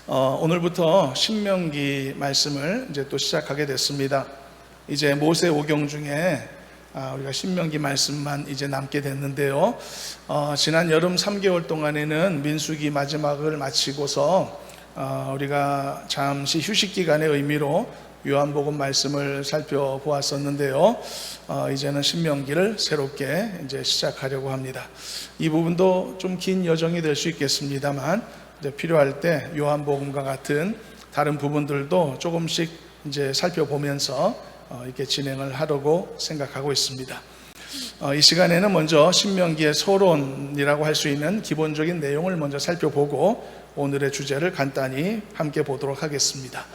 오늘부터 신명기 말씀을 이제 또 시작하게 됐습니다. 이제 모세 오경 중에 우리가 신명기 말씀만 이제 남게 됐는데요. 지난 여름 3개월 동안에는 민수기 마지막을 마치고서 우리가 잠시 휴식 기간의 의미로 요한복음 말씀을 살펴보았었는데요. 이제는 신명기를 새롭게 이제 시작하려고 합니다. 이 부분도 좀 긴 여정이 될 수 있겠습니다만, 이제 필요할 때 요한복음과 같은 다른 부분들도 조금씩 이제 살펴보면서 이렇게 진행을 하려고 생각하고 있습니다. 이 시간에는 먼저 신명기의 서론이라고 할 수 있는 기본적인 내용을 먼저 살펴보고 오늘의 주제를 간단히 함께 보도록 하겠습니다.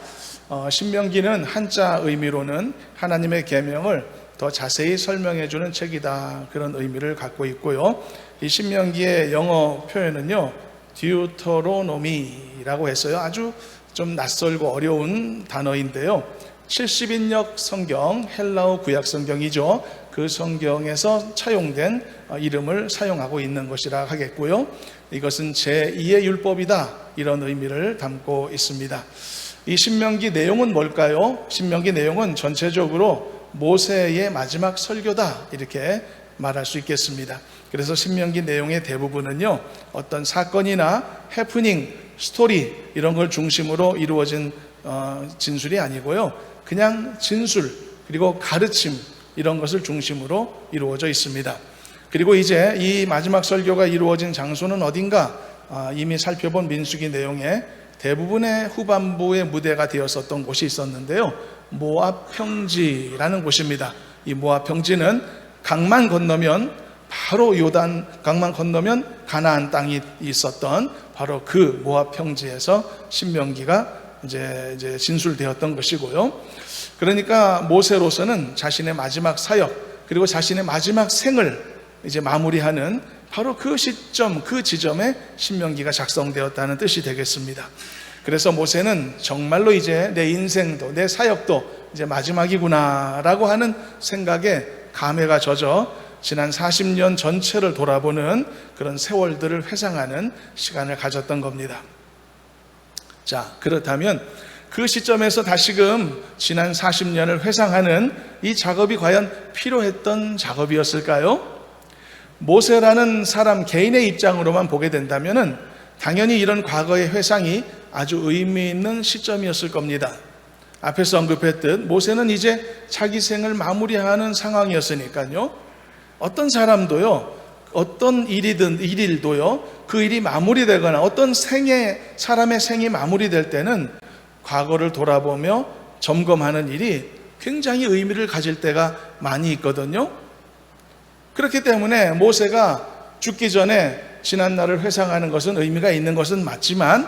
신명기는 한자 의미로는 하나님의 계명을 더 자세히 설명해 주는 책이다, 그런 의미를 갖고 있고요. 이 신명기의 영어 표현은요, 디우터로노미라고 했어요. 아주 좀 낯설고 어려운 단어인데요. 70인역 성경, 헬라어 구약 성경이죠. 그 성경에서 차용된 이름을 사용하고 있는 것이라 하겠고요. 이것은 제2의 율법이다, 이런 의미를 담고 있습니다. 이 신명기 내용은 뭘까요? 신명기 내용은 전체적으로 모세의 마지막 설교다, 이렇게 말할 수 있겠습니다. 그래서 신명기 내용의 대부분은요, 어떤 사건이나 해프닝, 스토리 이런 걸 중심으로 이루어진 진술이 아니고요, 그냥 진술 그리고 가르침 이런 것을 중심으로 이루어져 있습니다. 그리고 이제 이 마지막 설교가 이루어진 장소는 어딘가, 이미 살펴본 민수기 내용에 대부분의 후반부의 무대가 되었었던 곳이 있었는데요, 모압 평지라는 곳입니다. 이 모압 평지는 강만 건너면 바로 요단 강만 건너면 가나안 땅이 있었던 바로 그 모압 평지에서 신명기가 이제 진술되었던 것이고요. 그러니까 모세로서는 자신의 마지막 사역 그리고 자신의 마지막 생을 이제 마무리하는 바로 그 시점, 그 지점에 신명기가 작성되었다는 뜻이 되겠습니다. 그래서 모세는 정말로 이제 내 인생도 내 사역도 이제 마지막이구나라고 하는 생각에 감회가 젖어 지난 40년 전체를 돌아보는 그런 세월들을 회상하는 시간을 가졌던 겁니다. 자, 그렇다면 그 시점에서 다시금 지난 40년을 회상하는 이 작업이 과연 필요했던 작업이었을까요? 모세라는 사람 개인의 입장으로만 보게 된다면 당연히 이런 과거의 회상이 아주 의미 있는 시점이었을 겁니다. 앞에서 언급했듯 모세는 이제 자기 생을 마무리하는 상황이었으니까요, 어떤 사람도요, 어떤 일일도요, 그 일이 마무리되거나 어떤 사람의 생이 마무리될 때는 과거를 돌아보며 점검하는 일이 굉장히 의미를 가질 때가 많이 있거든요. 그렇기 때문에 모세가 죽기 전에 지난 날을 회상하는 것은 의미가 있는 것은 맞지만,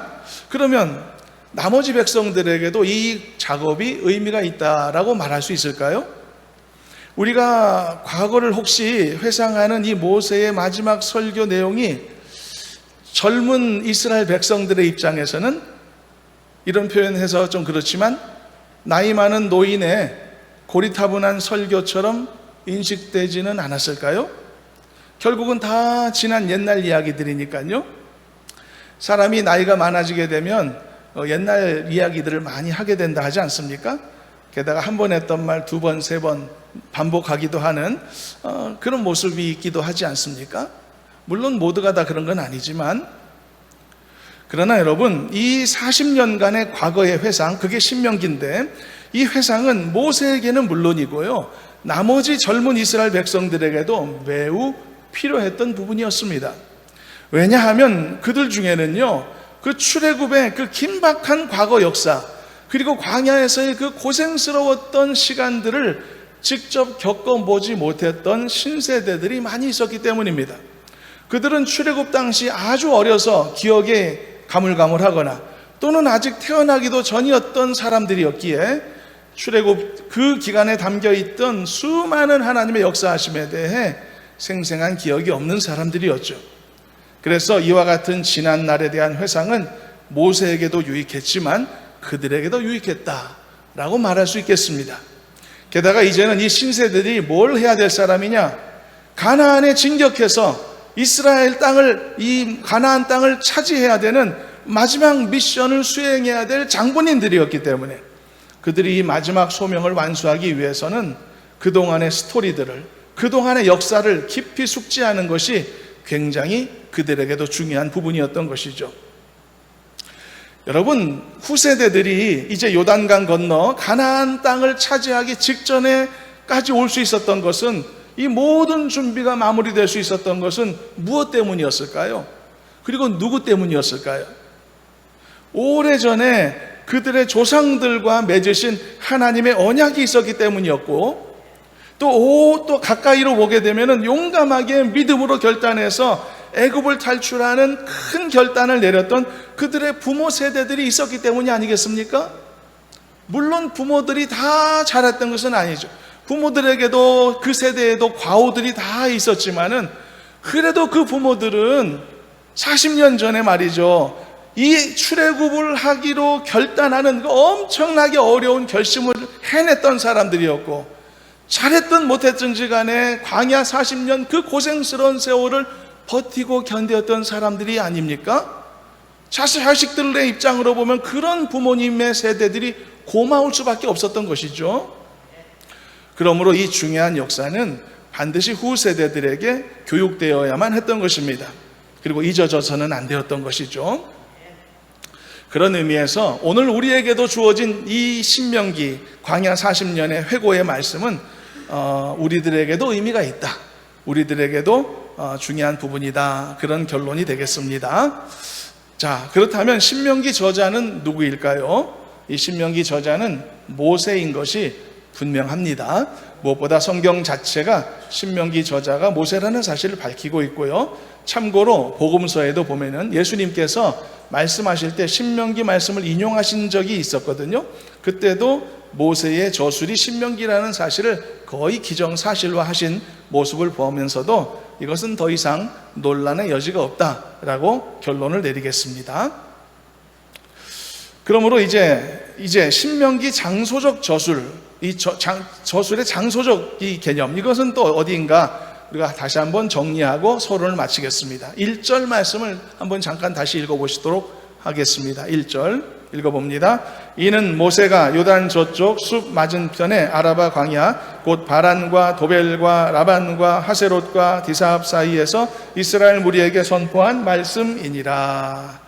그러면 나머지 백성들에게도 이 작업이 의미가 있다라고 말할 수 있을까요? 우리가 과거를 혹시 회상하는 이 모세의 마지막 설교 내용이 젊은 이스라엘 백성들의 입장에서는 이런 표현해서 좀 그렇지만 나이 많은 노인의 고리타분한 설교처럼 인식되지는 않았을까요? 결국은 다 지난 옛날 이야기들이니까요. 사람이 나이가 많아지게 되면 옛날 이야기들을 많이 하게 된다 하지 않습니까? 게다가 한 번 했던 말 두 번, 세 번 반복하기도 하는 그런 모습이 있기도 하지 않습니까? 물론 모두가 다 그런 건 아니지만, 그러나 여러분, 이 40년간의 과거의 회상, 그게 신명기인데 이 회상은 모세에게는 물론이고요, 나머지 젊은 이스라엘 백성들에게도 매우 필요했던 부분이었습니다. 왜냐하면 그들 중에는요, 그 출애굽의 그 긴박한 과거 역사, 그리고 광야에서의 그 고생스러웠던 시간들을 직접 겪어보지 못했던 신세대들이 많이 있었기 때문입니다. 그들은 출애굽 당시 아주 어려서 기억에 가물가물하거나 또는 아직 태어나기도 전이었던 사람들이었기에 출애굽 그 기간에 담겨있던 수많은 하나님의 역사하심에 대해 생생한 기억이 없는 사람들이었죠. 그래서 이와 같은 지난 날에 대한 회상은 모세에게도 유익했지만 그들에게도 유익했다라고 말할 수 있겠습니다. 게다가 이제는 이 신세들이 뭘 해야 될 사람이냐, 가나안에 진격해서 이스라엘 땅을, 이 가나안 땅을 차지해야 되는 마지막 미션을 수행해야 될 장본인들이었기 때문에 그들이 이 마지막 소명을 완수하기 위해서는 그동안의 스토리들을, 그동안의 역사를 깊이 숙지하는 것이 굉장히 그들에게도 중요한 부분이었던 것이죠. 여러분, 후세대들이 이제 요단강 건너 가나안 땅을 차지하기 직전에까지 올 수 있었던 것은, 이 모든 준비가 마무리될 수 있었던 것은 무엇 때문이었을까요? 그리고 누구 때문이었을까요? 오래전에 그들의 조상들과 맺으신 하나님의 언약이 있었기 때문이었고, 또 가까이로 보게 되면 용감하게 믿음으로 결단해서 애굽을 탈출하는 큰 결단을 내렸던 그들의 부모 세대들이 있었기 때문이 아니겠습니까? 물론 부모들이 다 잘했던 것은 아니죠. 부모들에게도 그 세대에도 과오들이 다 있었지만은, 그래도 그 부모들은 40년 전에 말이죠, 이 출애굽을 하기로 결단하는 그 엄청나게 어려운 결심을 해냈던 사람들이었고, 잘했든 못했든지 간에 광야 40년 그 고생스러운 세월을 버티고 견뎠던 사람들이 아닙니까? 자식들의 입장으로 보면 그런 부모님의 세대들이 고마울 수밖에 없었던 것이죠. 그러므로 이 중요한 역사는 반드시 후세대들에게 교육되어야만 했던 것입니다. 그리고 잊어져서는 안 되었던 것이죠. 그런 의미에서 오늘 우리에게도 주어진 이 신명기 광야 40년의 회고의 말씀은 우리들에게도 의미가 있다, 우리들에게도 중요한 부분이다, 그런 결론이 되겠습니다. 자, 그렇다면 신명기 저자는 누구일까요? 이 신명기 저자는 모세인 것이 분명합니다. 무엇보다 성경 자체가 신명기 저자가 모세라는 사실을 밝히고 있고요. 참고로 복음서에도 보면은 예수님께서 말씀하실 때 신명기 말씀을 인용하신 적이 있었거든요. 그때도 모세의 저술이 신명기라는 사실을 거의 기정사실화하신 모습을 보면서도 이것은 더 이상 논란의 여지가 없다라고 결론을 내리겠습니다. 그러므로 이제 신명기 장소적 저술, 이 저술의 장소적 이 개념, 이것은 또 어디인가 우리가 다시 한번 정리하고 서론을 마치겠습니다. 1절 말씀을 한번 잠깐 다시 읽어보시도록 하겠습니다. 1절 읽어봅니다. 이는 모세가 요단 저쪽 숲 맞은편에 아라바 광야 곧 바란과 도벨과 라반과 하세롯과 디사합 사이에서 이스라엘 무리에게 선포한 말씀이니라.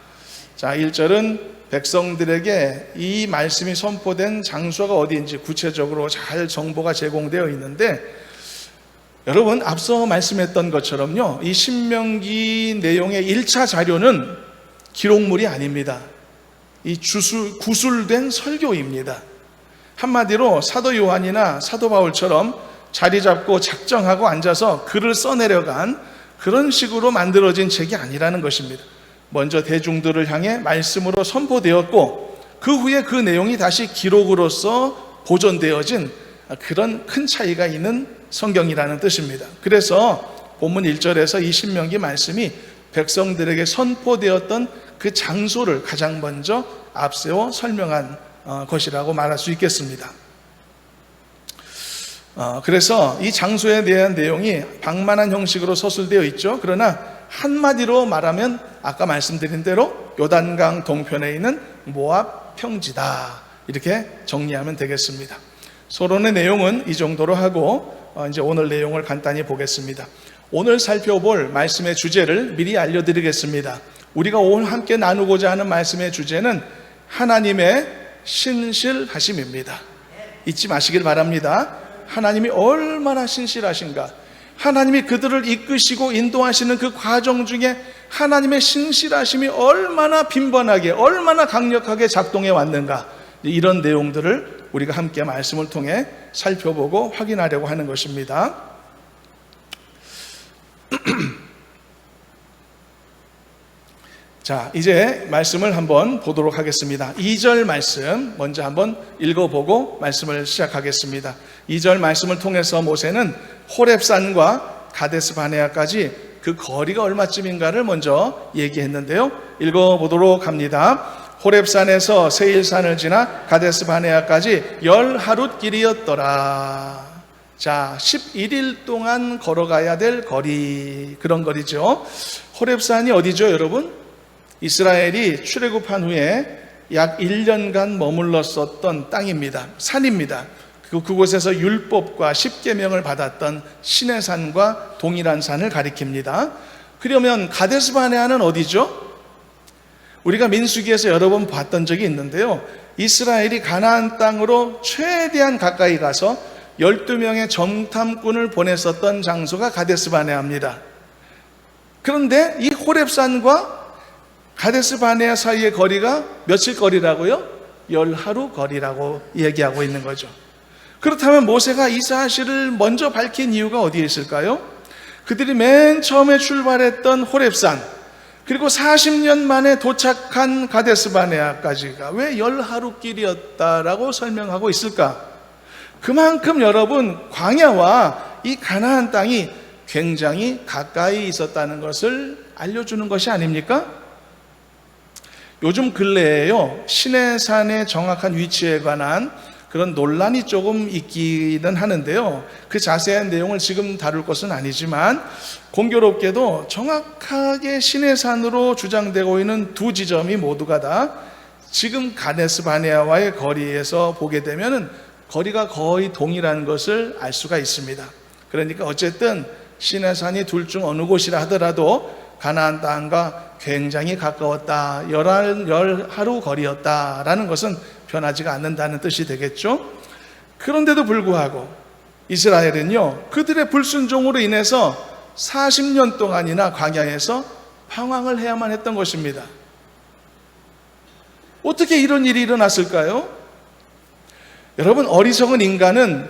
자, 1절은 백성들에게 이 말씀이 선포된 장소가 어디인지 구체적으로 잘 정보가 제공되어 있는데, 여러분 앞서 말씀했던 것처럼요, 이 신명기 내용의 1차 자료는 기록물이 아닙니다. 이 구술된 설교입니다. 한마디로 사도 요한이나 사도 바울처럼 자리 잡고 작정하고 앉아서 글을 써내려간 그런 식으로 만들어진 책이 아니라는 것입니다. 먼저 대중들을 향해 말씀으로 선포되었고, 그 후에 그 내용이 다시 기록으로서 보존되어진 그런 큰 차이가 있는 성경이라는 뜻입니다. 그래서 본문 1절에서 이 신명기 말씀이 백성들에게 선포되었던 그 장소를 가장 먼저 앞세워 설명한 것이라고 말할 수 있겠습니다. 그래서 이 장소에 대한 내용이 방만한 형식으로 서술되어 있죠. 그러나 한마디로 말하면 아까 말씀드린 대로 요단강 동편에 있는 모압 평지다, 이렇게 정리하면 되겠습니다. 서론의 내용은 이 정도로 하고 이제 오늘 내용을 간단히 보겠습니다. 오늘 살펴볼 말씀의 주제를 미리 알려드리겠습니다. 우리가 오늘 함께 나누고자 하는 말씀의 주제는 하나님의 신실하심입니다. 잊지 마시길 바랍니다. 하나님이 얼마나 신실하신가, 하나님이 그들을 이끄시고 인도하시는 그 과정 중에 하나님의 신실하심이 얼마나 빈번하게, 얼마나 강력하게 작동해 왔는가, 이런 내용들을 우리가 함께 말씀을 통해 살펴보고 확인하려고 하는 것입니다. 자, 이제 말씀을 한번 보도록 하겠습니다. 2절 말씀 먼저 한번 읽어보고 말씀을 시작하겠습니다. 2절 말씀을 통해서 모세는 호렙산과 가데스 바네아까지 그 거리가 얼마쯤인가를 먼저 얘기했는데요. 읽어보도록 합니다. 호렙산에서 세일산을 지나 가데스 바네아까지 10하룻 길이었더라. 자, 11일 동안 걸어가야 될 거리, 그런 거리죠. 호렙산이 어디죠, 여러분? 이스라엘이 출애굽한 후에 약 1년간 머물렀었던 땅입니다. 산입니다. 그곳에서 율법과 십계명을 받았던 시내산과 동일한 산을 가리킵니다. 그러면 가데스 바네아는 어디죠? 우리가 민수기에서 여러 번 봤던 적이 있는데요. 이스라엘이 가나안 땅으로 최대한 가까이 가서 12명의 정탐꾼을 보냈었던 장소가 가데스 바네아입니다. 그런데 이 호렙산과 가데스 바네아 사이의 거리가 며칠 거리라고요? 10하루 거리라고 얘기하고 있는 거죠. 그렇다면 모세가 이 사실을 먼저 밝힌 이유가 어디에 있을까요? 그들이 맨 처음에 출발했던 호렙산, 그리고 40년 만에 도착한 가데스 바네아까지가 왜 10하루 길이었다라고 설명하고 있을까? 그만큼 여러분, 광야와 이 가나안 땅이 굉장히 가까이 있었다는 것을 알려주는 것이 아닙니까? 요즘 근래에요, 시내산의 정확한 위치에 관한 그런 논란이 조금 있기는 하는데요. 그 자세한 내용을 지금 다룰 것은 아니지만 공교롭게도 정확하게 시내산으로 주장되고 있는 두 지점이 모두가 다 지금 가데스 바네아와의 거리에서 보게 되면 거리가 거의 동일한 것을 알 수가 있습니다. 그러니까 어쨌든 시내산이 둘 중 어느 곳이라 하더라도 가나안 땅과 굉장히 가까웠다, 10하루 거리였다라는 것은 변하지가 않는다는 뜻이 되겠죠. 그런데도 불구하고 이스라엘은요, 그들의 불순종으로 인해서 40년 동안이나 광야에서 방황을 해야만 했던 것입니다. 어떻게 이런 일이 일어났을까요? 여러분, 어리석은 인간은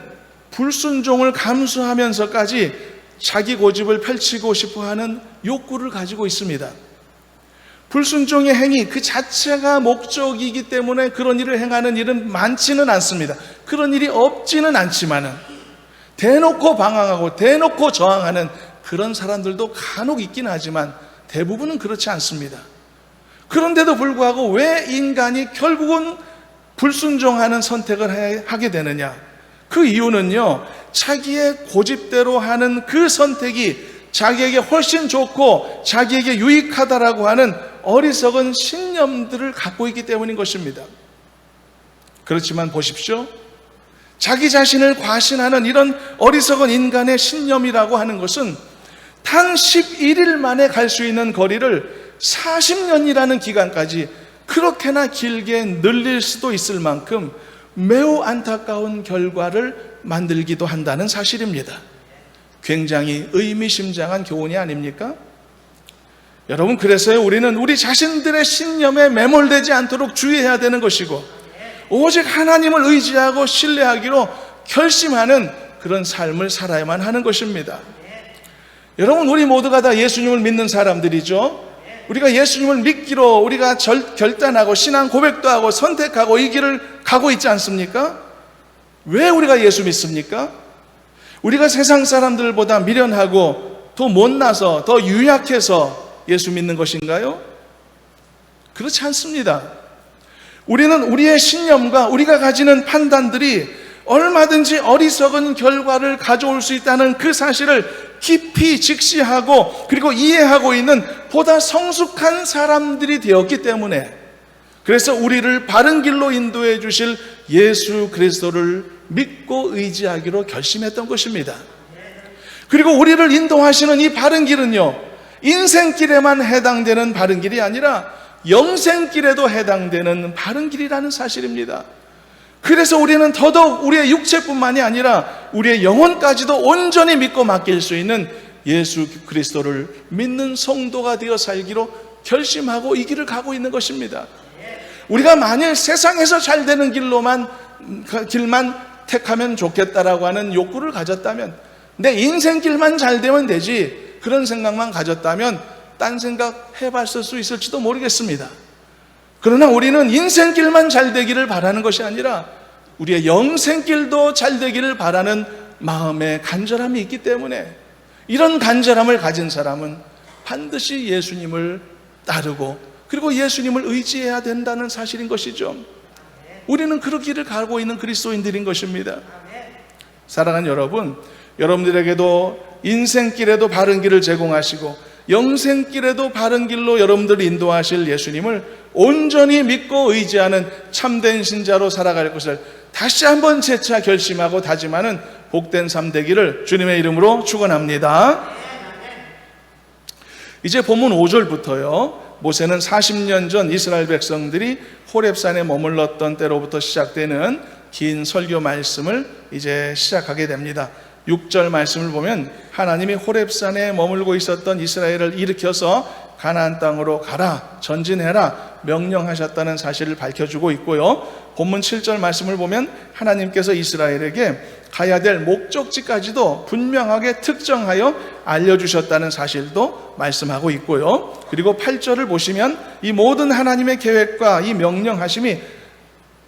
불순종을 감수하면서까지 자기 고집을 펼치고 싶어하는 욕구를 가지고 있습니다. 불순종의 행위 그 자체가 목적이기 때문에 그런 일을 행하는 일은 많지는 않습니다. 그런 일이 없지는 않지만은 대놓고 방황하고 대놓고 저항하는 그런 사람들도 간혹 있긴 하지만 대부분은 그렇지 않습니다. 그런데도 불구하고 왜 인간이 결국은 불순종하는 선택을 하게 되느냐? 그 이유는요, 자기의 고집대로 하는 그 선택이 자기에게 훨씬 좋고 자기에게 유익하다라고 하는 어리석은 신념들을 갖고 있기 때문인 것입니다. 그렇지만 보십시오, 자기 자신을 과신하는 이런 어리석은 인간의 신념이라고 하는 것은 단 11일 만에 갈 수 있는 거리를 40년이라는 기간까지 그렇게나 길게 늘릴 수도 있을 만큼 매우 안타까운 결과를 만들기도 한다는 사실입니다. 굉장히 의미심장한 교훈이 아닙니까? 여러분, 그래서요, 우리는 우리 자신들의 신념에 매몰되지 않도록 주의해야 되는 것이고 오직 하나님을 의지하고 신뢰하기로 결심하는 그런 삶을 살아야만 하는 것입니다. 여러분, 우리 모두가 다 예수님을 믿는 사람들이죠. 우리가 예수님을 믿기로 우리가 결단하고 신앙 고백도 하고 선택하고 이 길을 가고 있지 않습니까? 왜 우리가 예수 믿습니까? 우리가 세상 사람들보다 미련하고 더 못나서 더 유약해서 예수 믿는 것인가요? 그렇지 않습니다. 우리는 우리의 신념과 우리가 가지는 판단들이 얼마든지 어리석은 결과를 가져올 수 있다는 그 사실을 깊이 직시하고 그리고 이해하고 있는 보다 성숙한 사람들이 되었기 때문에, 그래서 우리를 바른 길로 인도해 주실 예수 그리스도를 믿고 의지하기로 결심했던 것입니다. 그리고 우리를 인도하시는 이 바른 길은요, 인생길에만 해당되는 바른 길이 아니라 영생길에도 해당되는 바른 길이라는 사실입니다. 그래서 우리는 더더욱 우리의 육체뿐만이 아니라 우리의 영혼까지도 온전히 믿고 맡길 수 있는 예수 그리스도를 믿는 성도가 되어 살기로 결심하고 이 길을 가고 있는 것입니다. 우리가 만일 세상에서 잘 되는 길만 택하면 좋겠다라고 하는 욕구를 가졌다면, 내 인생길만 잘 되면 되지, 그런 생각만 가졌다면 딴 생각 해봤을 수 있을지도 모르겠습니다. 그러나 우리는 인생길만 잘 되기를 바라는 것이 아니라 우리의 영생길도 잘 되기를 바라는 마음의 간절함이 있기 때문에, 이런 간절함을 가진 사람은 반드시 예수님을 따르고 그리고 예수님을 의지해야 된다는 사실인 것이죠. 우리는 그 길을 가고 있는 그리스도인들인 것입니다. 사랑하는 여러분, 여러분들에게도 인생길에도 바른 길을 제공하시고 영생길에도 바른 길로 여러분들을 인도하실 예수님을 온전히 믿고 의지하는 참된 신자로 살아갈 것을 다시 한번 재차 결심하고 다짐하는 복된 삶 되기를 주님의 이름으로 축원합니다. 이제 본문 5절부터요. 모세는 40년 전 이스라엘 백성들이 호렙산에 머물렀던 때로부터 시작되는 긴 설교 말씀을 이제 시작하게 됩니다. 6절 말씀을 보면 하나님이 호렙산에 머물고 있었던 이스라엘을 일으켜서 가나안 땅으로 가라, 전진해라 명령하셨다는 사실을 밝혀주고 있고요. 본문 7절 말씀을 보면 하나님께서 이스라엘에게 가야 될 목적지까지도 분명하게 특정하여 알려주셨다는 사실도 말씀하고 있고요. 그리고 8절을 보시면 이 모든 하나님의 계획과 이 명령하심이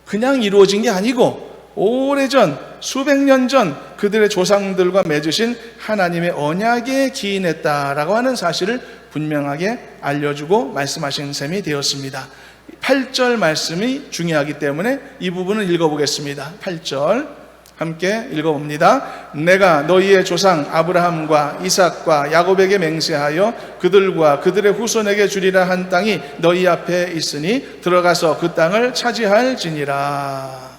그냥 이루어진 게 아니고 오래전 수백 년 전 그들의 조상들과 맺으신 하나님의 언약에 기인했다라고 하는 사실을 분명하게 알려주고 말씀하신 셈이 되었습니다. 8절 말씀이 중요하기 때문에 이 부분을 읽어보겠습니다. 8절 함께 읽어봅니다. 내가 너희의 조상 아브라함과 이삭과 야곱에게 맹세하여 그들과 그들의 후손에게 주리라 한 땅이 너희 앞에 있으니 들어가서 그 땅을 차지할지니라.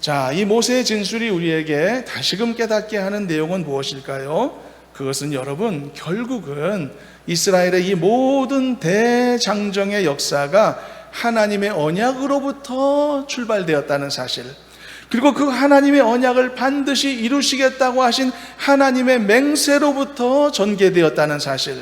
자, 이 모세의 진술이 우리에게 다시금 깨닫게 하는 내용은 무엇일까요? 그것은 여러분, 결국은 이스라엘의 이 모든 대장정의 역사가 하나님의 언약으로부터 출발되었다는 사실, 그리고 그 하나님의 언약을 반드시 이루시겠다고 하신 하나님의 맹세로부터 전개되었다는 사실,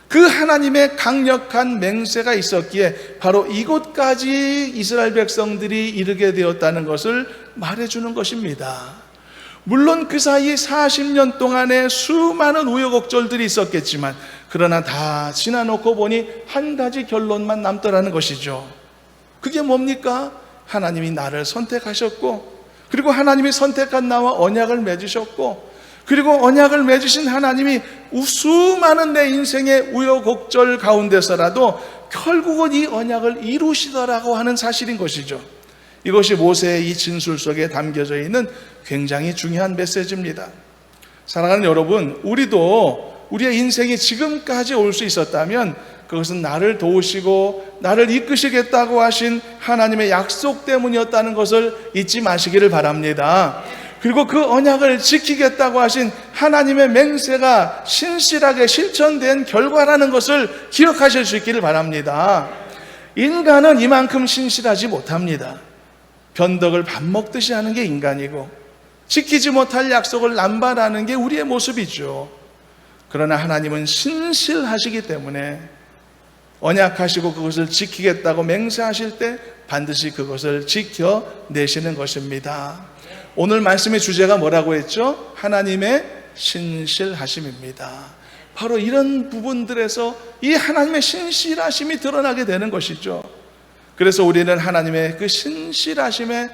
그 하나님의 강력한 맹세가 있었기에 바로 이곳까지 이스라엘 백성들이 이르게 되었다는 것을 말해주는 것입니다. 물론 그 사이 40년 동안에 수많은 우여곡절들이 있었겠지만 그러나 다 지나놓고 보니 한 가지 결론만 남더라는 것이죠. 그게 뭡니까? 하나님이 나를 선택하셨고, 그리고 하나님이 선택한 나와 언약을 맺으셨고, 그리고 언약을 맺으신 하나님이 수많은 내 인생의 우여곡절 가운데서라도 결국은 이 언약을 이루시더라고 하는 사실인 것이죠. 이것이 모세의 이 진술 속에 담겨져 있는 굉장히 중요한 메시지입니다. 사랑하는 여러분, 우리도 우리의 인생이 지금까지 올 수 있었다면 그것은 나를 도우시고 나를 이끄시겠다고 하신 하나님의 약속 때문이었다는 것을 잊지 마시기를 바랍니다. 그리고 그 언약을 지키겠다고 하신 하나님의 맹세가 신실하게 실천된 결과라는 것을 기억하실 수 있기를 바랍니다. 인간은 이만큼 신실하지 못합니다. 변덕을 밥 먹듯이 하는 게 인간이고 지키지 못할 약속을 남발하는 게 우리의 모습이죠. 그러나 하나님은 신실하시기 때문에 언약하시고 그것을 지키겠다고 맹세하실 때 반드시 그것을 지켜내시는 것입니다. 오늘 말씀의 주제가 뭐라고 했죠? 하나님의 신실하심입니다. 바로 이런 부분들에서 이 하나님의 신실하심이 드러나게 되는 것이죠. 그래서 우리는 하나님의 그 신실하심에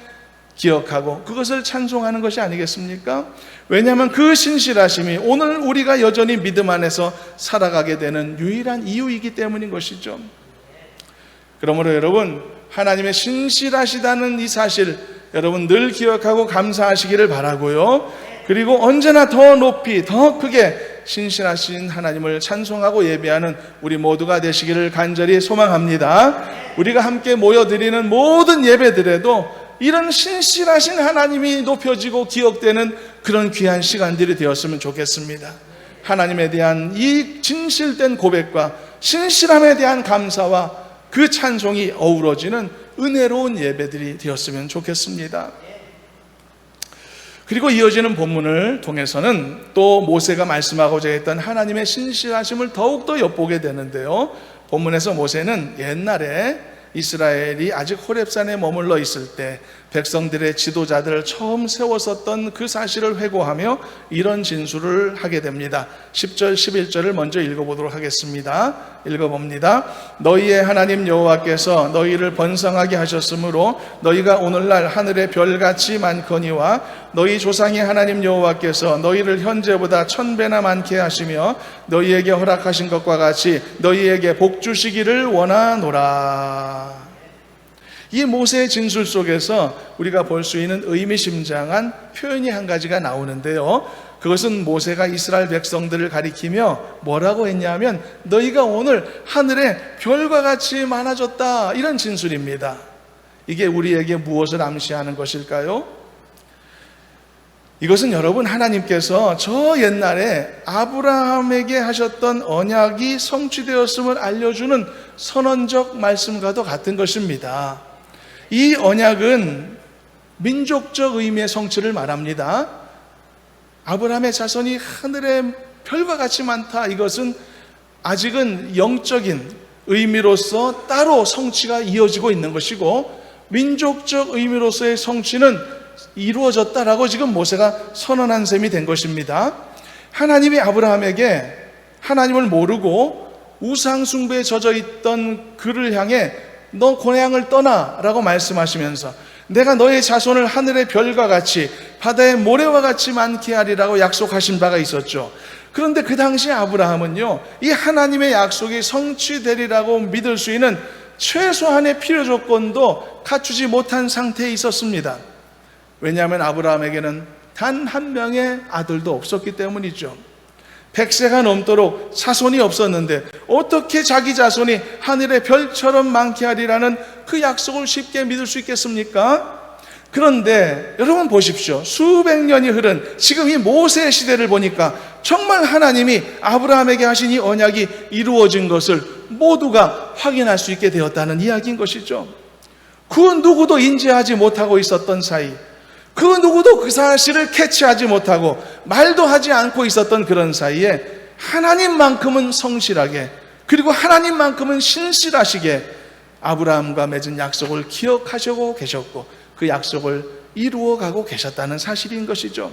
기억하고 그것을 찬송하는 것이 아니겠습니까? 왜냐하면 그 신실하심이 오늘 우리가 여전히 믿음 안에서 살아가게 되는 유일한 이유이기 때문인 것이죠. 그러므로 여러분, 하나님의 신실하시다는 이 사실 여러분 늘 기억하고 감사하시기를 바라고요. 그리고 언제나 더 높이 더 크게 신실하신 하나님을 찬송하고 예배하는 우리 모두가 되시기를 간절히 소망합니다. 우리가 함께 모여드리는 모든 예배들에도 이런 신실하신 하나님이 높여지고 기억되는 그런 귀한 시간들이 되었으면 좋겠습니다. 하나님에 대한 이 진실된 고백과 신실함에 대한 감사와 그 찬송이 어우러지는 은혜로운 예배들이 되었으면 좋겠습니다. 그리고 이어지는 본문을 통해서는 또 모세가 말씀하고자 했던 하나님의 신실하심을 더욱더 엿보게 되는데요. 본문에서 모세는 옛날에 이스라엘이 아직 호렙산에 머물러 있을 때 백성들의 지도자들을 처음 세웠었던 그 사실을 회고하며 이런 진술을 하게 됩니다. 10절 11절을 먼저 읽어보도록 하겠습니다. 읽어봅니다. 너희의 하나님 여호와께서 너희를 번성하게 하셨으므로 너희가 오늘날 하늘의 별같이 많거니와 너희 조상의 하나님 여호와께서 너희를 현재보다 1000배나 많게 하시며 너희에게 허락하신 것과 같이 너희에게 복 주시기를 원하노라. 이 모세의 진술 속에서 우리가 볼 수 있는 의미심장한 표현이 한 가지가 나오는데요. 그것은 모세가 이스라엘 백성들을 가리키며 뭐라고 했냐면 너희가 오늘 하늘에 별과 같이 많아졌다, 이런 진술입니다. 이게 우리에게 무엇을 암시하는 것일까요? 이것은 여러분, 하나님께서 저 옛날에 아브라함에게 하셨던 언약이 성취되었음을 알려주는 선언적 말씀과도 같은 것입니다. 이 언약은 민족적 의미의 성취를 말합니다. 아브라함의 자손이 하늘의 별과 같이 많다, 이것은 아직은 영적인 의미로서 따로 성취가 이어지고 있는 것이고, 민족적 의미로서의 성취는 이루어졌다라고 지금 모세가 선언한 셈이 된 것입니다. 하나님이 아브라함에게 하나님을 모르고 우상 숭배에 젖어 있던 그를 향해 너 고향을 떠나라고 말씀하시면서 내가 너의 자손을 하늘의 별과 같이 바다의 모래와 같이 많게 하리라고 약속하신 바가 있었죠. 그런데 그 당시 아브라함은요, 이 하나님의 약속이 성취되리라고 믿을 수 있는 최소한의 필요 조건도 갖추지 못한 상태에 있었습니다. 왜냐하면 아브라함에게는 단 한 명의 아들도 없었기 때문이죠. 100세가 넘도록 자손이 없었는데 어떻게 자기 자손이 하늘의 별처럼 많게 하리라는 그 약속을 쉽게 믿을 수 있겠습니까? 그런데 여러분 보십시오. 수백 년이 흐른 지금 이 모세의 시대를 보니까 정말 하나님이 아브라함에게 하신 이 언약이 이루어진 것을 모두가 확인할 수 있게 되었다는 이야기인 것이죠. 그 누구도 인지하지 못하고 있었던 사이, 그 누구도 그 사실을 캐치하지 못하고 말도 하지 않고 있었던 그런 사이에 하나님만큼은 성실하게, 그리고 하나님만큼은 신실하시게 아브라함과 맺은 약속을 기억하시고 계셨고 그 약속을 이루어가고 계셨다는 사실인 것이죠.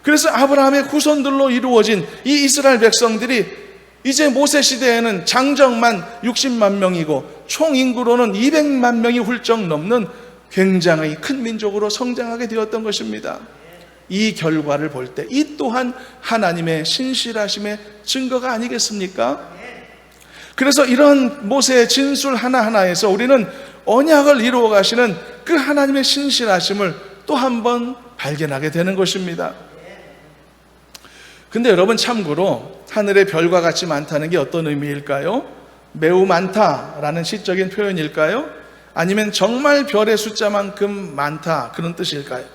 그래서 아브라함의 후손들로 이루어진 이 이스라엘 백성들이 이제 모세 시대에는 장정만 60만 명이고 총 인구로는 200만 명이 훌쩍 넘는 굉장히 큰 민족으로 성장하게 되었던 것입니다. 이 결과를 볼 때 이 또한 하나님의 신실하심의 증거가 아니겠습니까? 그래서 이런 모세의 진술 하나하나에서 우리는 언약을 이루어 가시는 그 하나님의 신실하심을 또 한 번 발견하게 되는 것입니다. 근데 여러분, 참고로 하늘의 별과 같이 많다는 게 어떤 의미일까요? 매우 많다라는 시적인 표현일까요? 아니면 정말 별의 숫자만큼 많다, 그런 뜻일까요?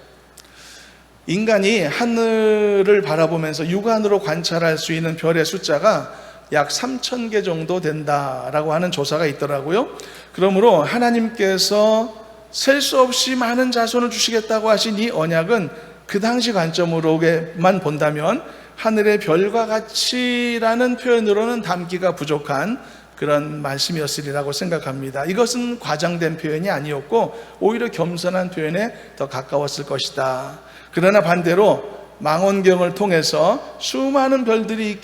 인간이 하늘을 바라보면서 육안으로 관찰할 수 있는 별의 숫자가 약 3,000개 정도 된다라고 하는 조사가 있더라고요. 그러므로 하나님께서 셀 수 없이 많은 자손을 주시겠다고 하신 이 언약은 그 당시 관점으로만 본다면 하늘의 별과 같이라는 표현으로는 담기가 부족한 그런 말씀이었으리라고 생각합니다. 이것은 과장된 표현이 아니었고 오히려 겸손한 표현에 더 가까웠을 것이다. 그러나 반대로 망원경을 통해서 수많은 별들이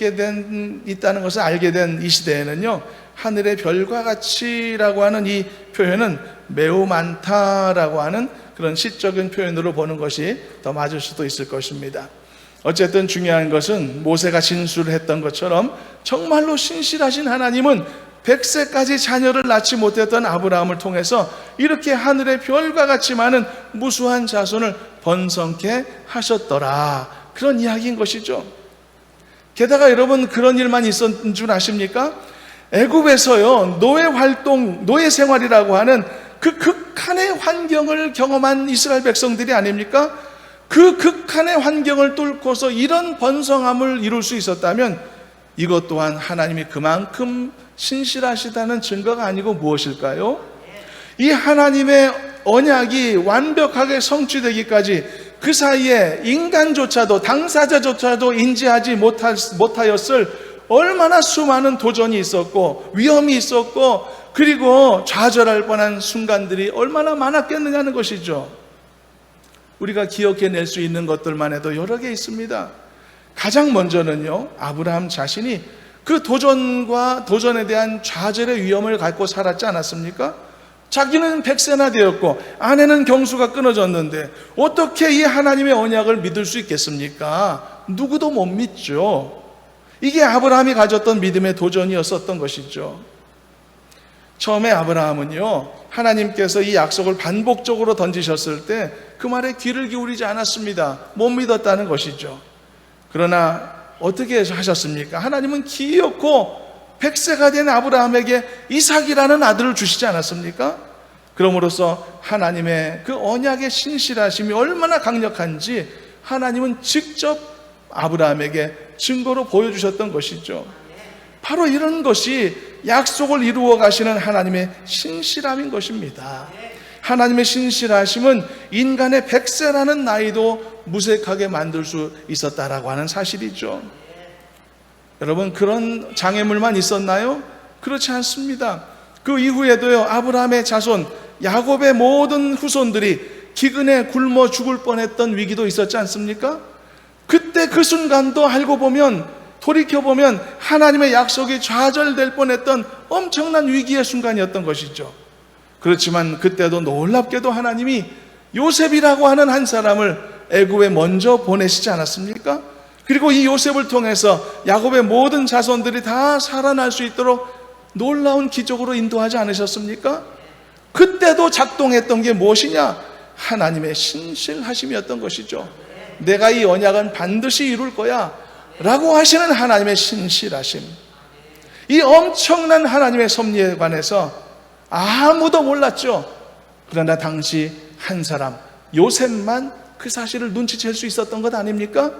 있다는 것을 알게 된 이 시대에는요, 하늘의 별과 같이라고 하는 이 표현은 매우 많다라고 하는 그런 시적인 표현으로 보는 것이 더 맞을 수도 있을 것입니다. 어쨌든 중요한 것은 모세가 진술을 했던 것처럼 정말로 신실하신 하나님은 100세까지 자녀를 낳지 못했던 아브라함을 통해서 이렇게 하늘의 별과 같이 많은 무수한 자손을 번성케 하셨더라, 그런 이야기인 것이죠. 게다가 여러분, 그런 일만 있었는 줄 아십니까? 애굽에서요, 노예 활동, 노예 생활이라고 하는 그 극한의 환경을 경험한 이스라엘 백성들이 아닙니까? 그 극한의 환경을 뚫고서 이런 번성함을 이룰 수 있었다면 이것 또한 하나님이 그만큼 신실하시다는 증거가 아니고 무엇일까요? 이 하나님의 언약이 완벽하게 성취되기까지 그 사이에 인간조차도, 당사자조차도 인지하지 못하였을 얼마나 수많은 도전이 있었고 위험이 있었고 그리고 좌절할 뻔한 순간들이 얼마나 많았겠느냐는 것이죠. 우리가 기억해낼 수 있는 것들만 해도 여러 개 있습니다. 가장 먼저는요, 아브라함 자신이 그 도전에 대한 좌절의 위험을 갖고 살았지 않았습니까? 자기는 100세나 되었고 아내는 경수가 끊어졌는데 어떻게 이 하나님의 언약을 믿을 수 있겠습니까? 누구도 못 믿죠. 이게 아브라함이 가졌던 믿음의 도전이었었던 것이죠. 처음에 아브라함은요, 하나님께서 이 약속을 반복적으로 던지셨을 때 그 말에 귀를 기울이지 않았습니다. 못 믿었다는 것이죠. 그러나 어떻게 하셨습니까? 하나님은 기이었고 100세가 된 아브라함에게 이삭이라는 아들을 주시지 않았습니까? 그럼으로써 하나님의 그 언약의 신실하심이 얼마나 강력한지 하나님은 직접 아브라함에게 증거로 보여주셨던 것이죠. 바로 이런 것이 약속을 이루어 가시는 하나님의 신실함인 것입니다. 하나님의 신실하심은 인간의 100세라는 나이도 무색하게 만들 수 있었다라고 하는 사실이죠. 여러분, 그런 장애물만 있었나요? 그렇지 않습니다. 그 이후에도요, 아브라함의 자손 야곱의 모든 후손들이 기근에 굶어 죽을 뻔했던 위기도 있었지 않습니까? 그때 그 순간도 알고 보면, 돌이켜보면 하나님의 약속이 좌절될 뻔했던 엄청난 위기의 순간이었던 것이죠. 그렇지만 그때도 놀랍게도 하나님이 요셉이라고 하는 한 사람을 애굽에 먼저 보내시지 않았습니까? 그리고 이 요셉을 통해서 야곱의 모든 자손들이 다 살아날 수 있도록 놀라운 기적으로 인도하지 않으셨습니까? 그때도 작동했던 게 무엇이냐? 하나님의 신실하심이었던 것이죠. 내가 이 언약은 반드시 이룰 거야 라고 하시는 하나님의 신실하심, 이 엄청난 하나님의 섭리에 관해서 아무도 몰랐죠. 그러나 당시 한 사람 요셉만 그 사실을 눈치챌 수 있었던 것 아닙니까?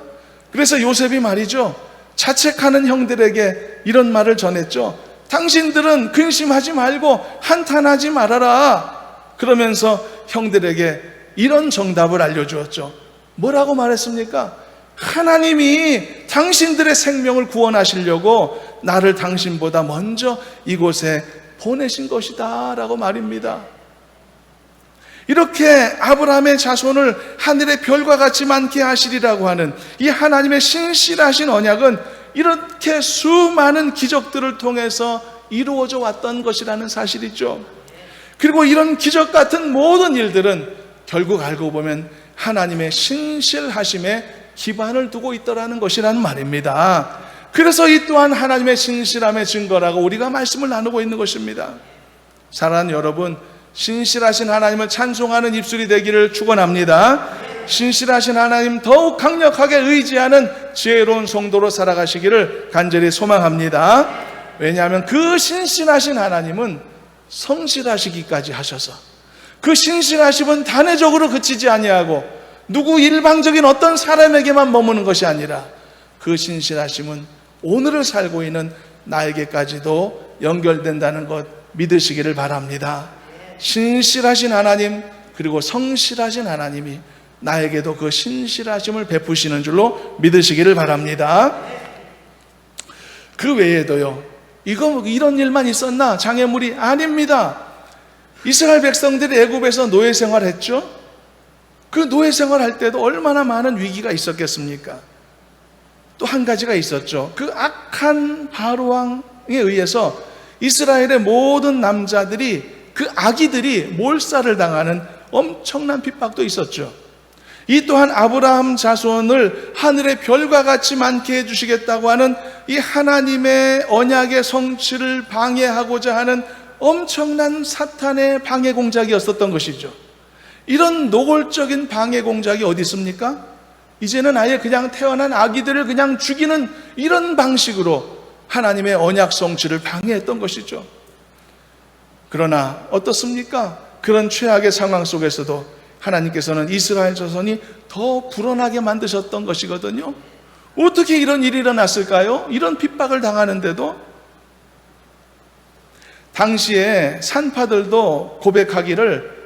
그래서 요셉이 말이죠, 자책하는 형들에게 이런 말을 전했죠. 당신들은 근심하지 말고 한탄하지 말아라. 그러면서 형들에게 이런 정답을 알려주었죠. 뭐라고 말했습니까? 하나님이 당신들의 생명을 구원하시려고 나를 당신보다 먼저 이곳에 보내신 것이다 라고 말입니다. 이렇게 아브라함의 자손을 하늘의 별과 같이 많게 하시리라고 하는 이 하나님의 신실하신 언약은 이렇게 수많은 기적들을 통해서 이루어져 왔던 것이라는 사실이죠. 그리고 이런 기적 같은 모든 일들은 결국 알고 보면 하나님의 신실하심에 기반을 두고 있더라는 것이라는 말입니다. 그래서 이 또한 하나님의 신실함의 증거라고 우리가 말씀을 나누고 있는 것입니다. 사랑하는 여러분, 신실하신 하나님을 찬송하는 입술이 되기를 축원합니다. 신실하신 하나님 더욱 강력하게 의지하는 지혜로운 성도로 살아가시기를 간절히 소망합니다. 왜냐하면 그 신실하신 하나님은 성실하시기까지 하셔서, 그 신실하심은 단회적으로 그치지 아니하고 누구 일방적인 어떤 사람에게만 머무는 것이 아니라 그 신실하심은 오늘을 살고 있는 나에게까지도 연결된다는 것 믿으시기를 바랍니다. 신실하신 하나님, 그리고 성실하신 하나님이 나에게도 그 신실하심을 베푸시는 줄로 믿으시기를 바랍니다. 그 외에도요, 이런 일만 있었나? 장애물이 아닙니다. 이스라엘 백성들이 애굽에서 노예 생활했죠. 그 노예 생활할 때도 얼마나 많은 위기가 있었겠습니까? 또 한 가지가 있었죠. 그 악한 바로 왕에 의해서 이스라엘의 모든 남자들이, 그 아기들이 몰살을 당하는 엄청난 핍박도 있었죠. 이 또한 아브라함 자손을 하늘의 별과 같이 많게 해주시겠다고 하는 이 하나님의 언약의 성취를 방해하고자 하는 엄청난 사탄의 방해 공작이었었던 것이죠. 이런 노골적인 방해 공작이 어디 있습니까? 이제는 아예 그냥 태어난 아기들을 그냥 죽이는 이런 방식으로 하나님의 언약 성취를 방해했던 것이죠. 그러나 어떻습니까? 그런 최악의 상황 속에서도 하나님께서는 이스라엘 자손이 더 불안하게 만드셨던 것이거든요. 어떻게 이런 일이 일어났을까요? 이런 핍박을 당하는데도. 당시에 산파들도 고백하기를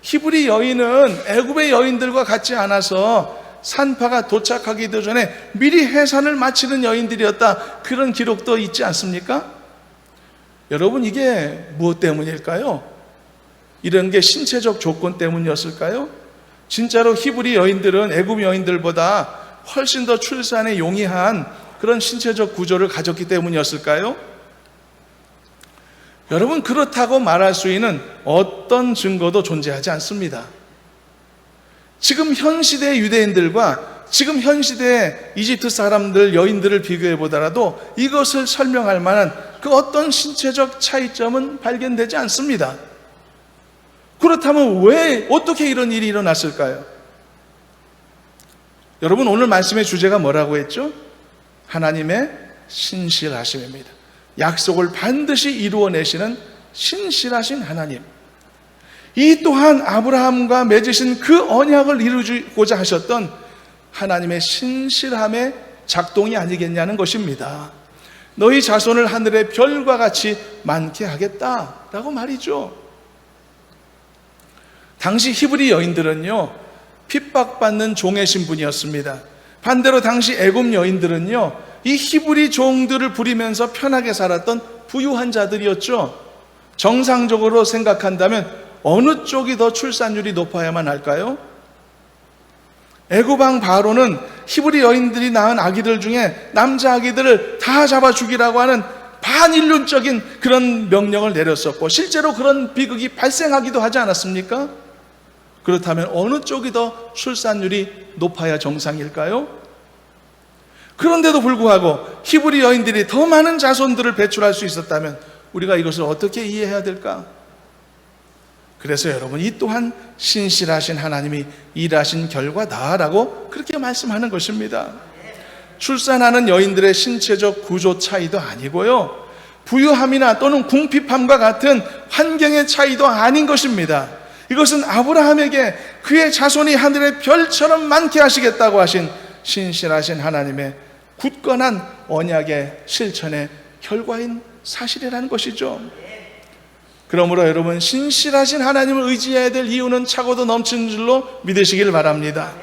히브리 여인은 애굽의 여인들과 같지 않아서 산파가 도착하기도 전에 미리 해산을 마치는 여인들이었다, 그런 기록도 있지 않습니까? 여러분, 이게 무엇 때문일까요? 이런 게 신체적 조건 때문이었을까요? 진짜로 히브리 여인들은 애굽 여인들보다 훨씬 더 출산에 용이한 그런 신체적 구조를 가졌기 때문이었을까요? 여러분, 그렇다고 말할 수 있는 어떤 증거도 존재하지 않습니다. 지금 현 시대의 유대인들과 지금 현 시대의 이집트 사람들, 여인들을 비교해 보더라도 이것을 설명할 만한 그 어떤 신체적 차이점은 발견되지 않습니다. 그렇다면 왜, 어떻게 이런 일이 일어났을까요? 여러분, 오늘 말씀의 주제가 뭐라고 했죠? 하나님의 신실하심입니다. 약속을 반드시 이루어내시는 신실하신 하나님. 이 또한 아브라함과 맺으신 그 언약을 이루고자 하셨던 하나님의 신실함의 작동이 아니겠냐는 것입니다. 너희 자손을 하늘의 별과 같이 많게 하겠다라고 말이죠. 당시 히브리 여인들은요, 핍박받는 종의 신분이었습니다. 반대로 당시 애굽 여인들은요, 이 히브리 종들을 부리면서 편하게 살았던 부유한 자들이었죠. 정상적으로 생각한다면 어느 쪽이 더 출산율이 높아야만 할까요? 애굽 왕 바로는 히브리 여인들이 낳은 아기들 중에 남자 아기들을 다 잡아 죽이라고 하는 반인륜적인 그런 명령을 내렸었고, 실제로 그런 비극이 발생하기도 하지 않았습니까? 그렇다면 어느 쪽이 더 출산율이 높아야 정상일까요? 그런데도 불구하고 히브리 여인들이 더 많은 자손들을 배출할 수 있었다면 우리가 이것을 어떻게 이해해야 될까? 그래서 여러분, 이 또한 신실하신 하나님이 일하신 결과다라고 그렇게 말씀하는 것입니다. 출산하는 여인들의 신체적 구조 차이도 아니고요, 부유함이나 또는 궁핍함과 같은 환경의 차이도 아닌 것입니다. 이것은 아브라함에게 그의 자손이 하늘의 별처럼 많게 하시겠다고 하신 신실하신 하나님의 굳건한 언약의 실천의 결과인 사실이라는 것이죠. 그러므로 여러분, 신실하신 하나님을 의지해야 될 이유는 차고도 넘치는 줄로 믿으시길 바랍니다.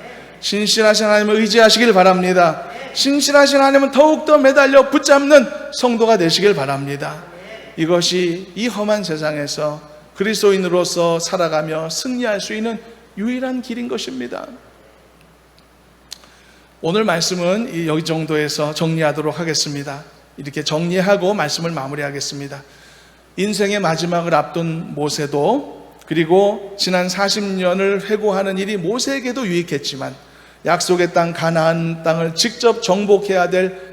신실하신 하나님을 의지하시길 바랍니다. 신실하신 하나님은 더욱더 매달려 붙잡는 성도가 되시길 바랍니다. 이것이 이 험한 세상에서 그리스도인으로서 살아가며 승리할 수 있는 유일한 길인 것입니다. 오늘 말씀은 여기 정도에서 정리하도록 하겠습니다. 이렇게 정리하고 말씀을 마무리하겠습니다. 인생의 마지막을 앞둔 모세도, 그리고 지난 40년을 회고하는 일이 모세에게도 유익했지만 약속의 땅 가나안 땅을 직접 정복해야 될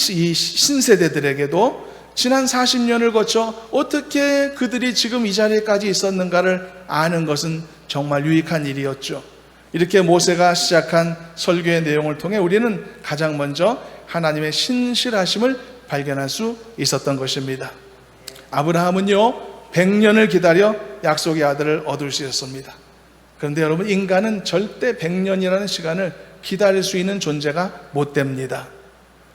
이 신세대들에게도 지난 40년을 거쳐 어떻게 그들이 지금 이 자리에까지 있었는가를 아는 것은 정말 유익한 일이었죠. 이렇게 모세가 시작한 설교의 내용을 통해 우리는 가장 먼저 하나님의 신실하심을 발견할 수 있었던 것입니다. 아브라함은요, 100년을 기다려 약속의 아들을 얻을 수 있었습니다. 그런데 여러분, 인간은 절대 100년이라는 시간을 기다릴 수 있는 존재가 못 됩니다.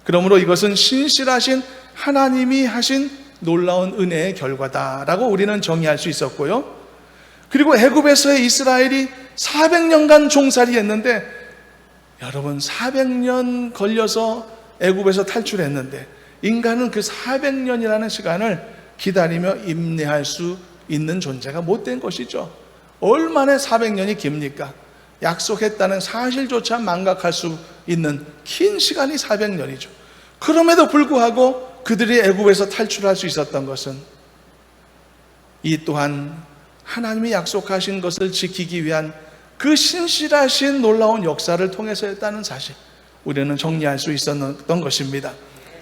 그러므로 이것은 신실하신 하나님이 하신 놀라운 은혜의 결과다라고 우리는 정의할 수 있었고요. 그리고 애굽에서의 이스라엘이 400년간 종살이했는데, 여러분, 400년 걸려서 애굽에서 탈출했는데 인간은 그 400년이라는 시간을 기다리며 인내할 수 있는 존재가 못된 것이죠. 얼마나 400년이 깁니까? 약속했다는 사실조차 망각할 수 있는 긴 시간이 400년이죠. 그럼에도 불구하고 그들이 애굽에서 탈출할 수 있었던 것은 이 또한 하나님이 약속하신 것을 지키기 위한 그 신실하신 놀라운 역사를 통해서였다는 사실, 우리는 정리할 수 있었던 것입니다.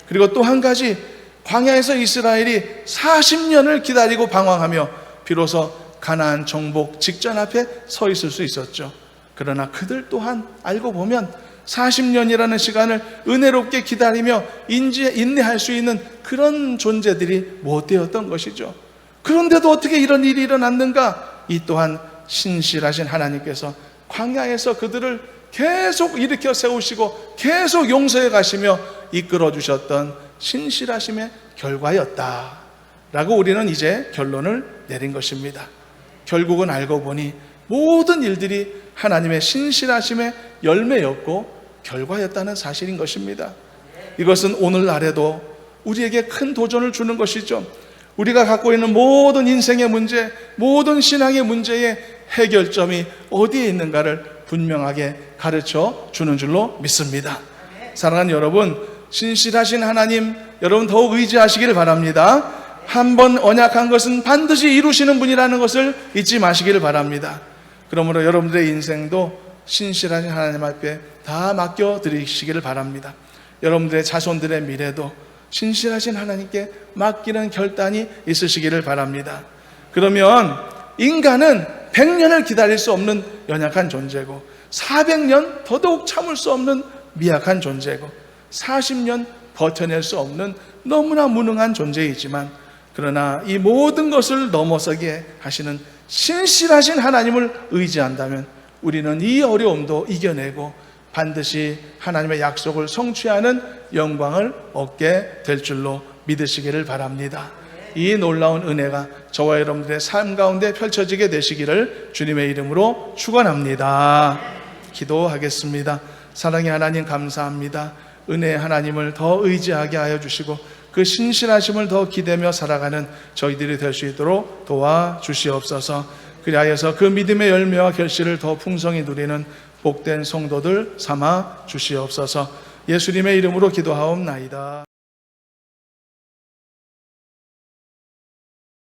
그리고 또 한 가지, 광야에서 이스라엘이 40년을 기다리고 방황하며 비로소 가나안 정복 직전 앞에 서 있을 수 있었죠. 그러나 그들 또한 알고 보면 40년이라는 시간을 은혜롭게 기다리며 인내할 수 있는 그런 존재들이 못 되었던 것이죠. 그런데도 어떻게 이런 일이 일어났는가? 이 또한 신실하신 하나님께서 광야에서 그들을 계속 일으켜 세우시고 계속 용서해 가시며 이끌어 주셨던 신실하심의 결과였다라고 우리는 이제 결론을 내린 것입니다. 결국은 알고 보니 모든 일들이 하나님의 신실하심의 열매였고 결과였다는 사실인 것입니다. 이것은 오늘날에도 우리에게 큰 도전을 주는 것이죠. 우리가 갖고 있는 모든 인생의 문제, 모든 신앙의 문제의 해결점이 어디에 있는가를 분명하게 가르쳐 주는 줄로 믿습니다. 사랑하는 여러분, 신실하신 하나님, 여러분 더욱 의지하시기를 바랍니다. 한번 언약한 것은 반드시 이루시는 분이라는 것을 잊지 마시기를 바랍니다. 그러므로 여러분들의 인생도 신실하신 하나님 앞에 다 맡겨드리시기를 바랍니다. 여러분들의 자손들의 미래도 신실하신 하나님께 맡기는 결단이 있으시기를 바랍니다. 그러면 인간은 100년을 기다릴 수 없는 연약한 존재고 400년 더더욱 참을 수 없는 미약한 존재고 40년 버텨낼 수 없는 너무나 무능한 존재이지만, 그러나 이 모든 것을 넘어서게 하시는 신실하신 하나님을 의지한다면 우리는 이 어려움도 이겨내고 반드시 하나님의 약속을 성취하는 영광을 얻게 될 줄로 믿으시기를 바랍니다. 이 놀라운 은혜가 저와 여러분들의 삶 가운데 펼쳐지게 되시기를 주님의 이름으로 축원합니다. 기도하겠습니다. 사랑의 하나님, 감사합니다. 은혜의 하나님을 더 의지하게 하여 주시고 그 신실하심을 더 기대며 살아가는 저희들이 될 수 있도록 도와주시옵소서. 그리하여서 그 믿음의 열매와 결실을 더 풍성히 누리는 복된 성도들 삼아 주시옵소서. 예수님의 이름으로 기도하옵나이다.